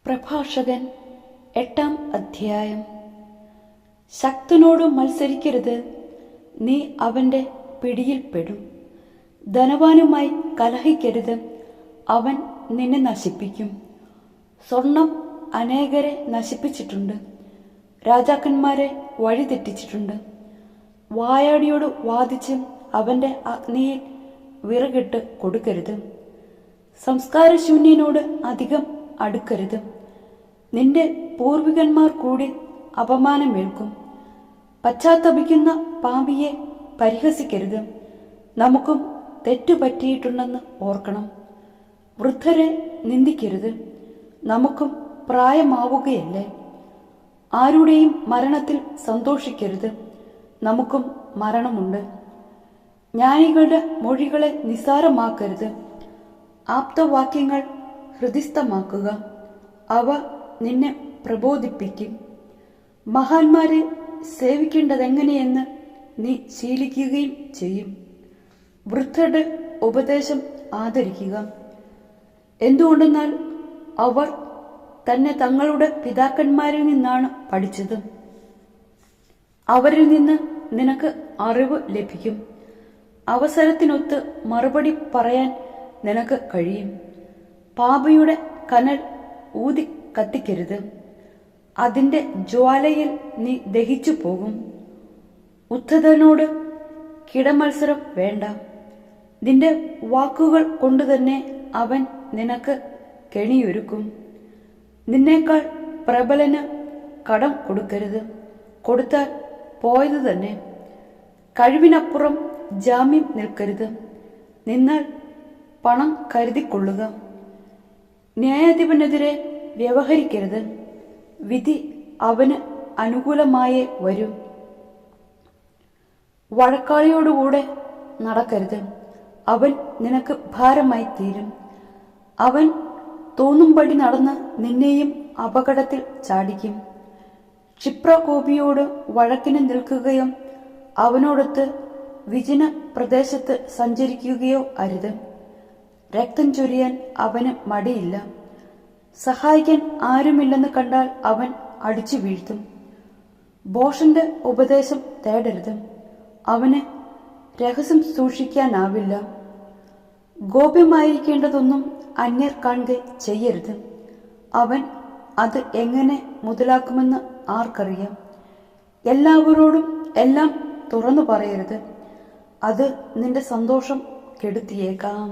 പ്രഭാഷകൻ 8-ാം അധ്യായം. ശക്തനോട് മത്സരിക്കരുത്, നീ അവന്റെ പിടിയിൽപ്പെടും. ധനവാനുമായി കലഹിക്കരുത്, അവൻ നിന്നെ നശിപ്പിക്കും. സ്വർണം അനേകരെ നശിപ്പിച്ചിട്ടുണ്ട്, രാജാക്കന്മാരെ വഴിതെറ്റിച്ചിട്ടുണ്ട്. വായാടിയോട് വാദിച്ച് അവന്റെ അഗ്നിയിൽ വിറകിട്ട് കൊടുക്കരുത്. സംസ്കാരശൂന്യനോട് അധികം അടുക്കരുത്, നിന്റെ പൂർവികന്മാർ കൂടി അപമാനമേൽക്കും. പശ്ചാത്തപിക്കുന്ന പാപിയെ പരിഹസിക്കരുത്, നമുക്കും തെറ്റുപറ്റിയിട്ടുണ്ടെന്ന് ഓർക്കണം. വൃദ്ധരെ നിന്ദിക്കരുത്, നമുക്കും പ്രായമാവുകയല്ലേ. ആരുടെയും മരണത്തിൽ സന്തോഷിക്കരുത്, നമുക്കും മരണമുണ്ട്. ജ്ഞാനികളുടെ മൊഴികളെ നിസ്സാരമാക്കരുത്, ആപ്തവാക്യങ്ങൾ ഹൃദിസ്ഥമാക്കുക, അവ നിന്നെ പ്രബോധിപ്പിക്കും. മഹാന്മാരെ സേവിക്കേണ്ടതെങ്ങനെയെന്ന് നീ ശീലിക്കുകയും ചെയ്യും. വൃദ്ധരുടെ ഉപദേശം ആദരിക്കുക, എന്തുകൊണ്ടെന്നാൽ അവർ തന്നെ തങ്ങളുടെ പിതാക്കന്മാരിൽ നിന്നാണ് പഠിച്ചത്. അവരിൽ നിന്ന് നിനക്ക് അറിവ് ലഭിക്കും. അവസരത്തിനൊത്ത് മറുപടി പറയാൻ നിനക്ക് കഴിയും. പാപിയുടെ കനൽ ഊതി കത്തിക്കരുത്, അതിന്റെ ജ്വാലയിൽ നീ ദഹിച്ചു പോകും. ഉദ്ധതനോട് കിടമത്സരം വേണ്ട, നിന്റെ വാക്കുകൾ കൊണ്ടുതന്നെ അവൻ നിനക്ക് കെണിയൊരുക്കും. നിന്നേക്കാൾ പ്രബലന് കടം കൊടുക്കരുത്, കൊടുത്താൽ പോയത് തന്നെ. കഴിവിനപ്പുറം ജാമ്യം നിൽക്കരുത്, നിന്നാൽ പണം കരുതിക്കൊള്ളുക. ന്യായാധിപനെതിരെ വ്യവഹരിക്കരുത്, വിധി അവന് അനുകൂലമായേ വരും. വഴക്കാളിയോടുകൂടെ നടക്കരുത്, അവൻ നിനക്ക് ഭാരമായി തീരും. അവൻ തോന്നുംപടി നടന്ന് നിന്നെയും അപകടത്തിൽ ചാടിക്കും. ക്ഷിപ്രകോപിയോട് വഴക്കിന് നിൽക്കുകയോ അവനോടൊത്ത് വിജന പ്രദേശത്ത് സഞ്ചരിക്കുകയോ അരുത്. രക്തം ചൊരിയാൻ അവന് മടിയില്ല, സഹായിക്കാൻ ആരുമില്ലെന്ന് കണ്ടാൽ അവൻ അടിച്ചു വീഴ്ത്തും. ഭോഷന്റെ ഉപദേശം തേടരുത്, അവന് രഹസ്യം സൂക്ഷിക്കാനാവില്ല. ഗോപ്യമായിരിക്കേണ്ടതൊന്നും അന്യർ കാണുക ചെയ്യരുത്, അവൻ അത് എങ്ങനെ മുതലാക്കുമെന്ന് ആർക്കറിയാം. എല്ലാവരോടും എല്ലാം തുറന്നു പറയരുത്, അത് നിന്റെ സന്തോഷം കെടുത്തിയേക്കാം.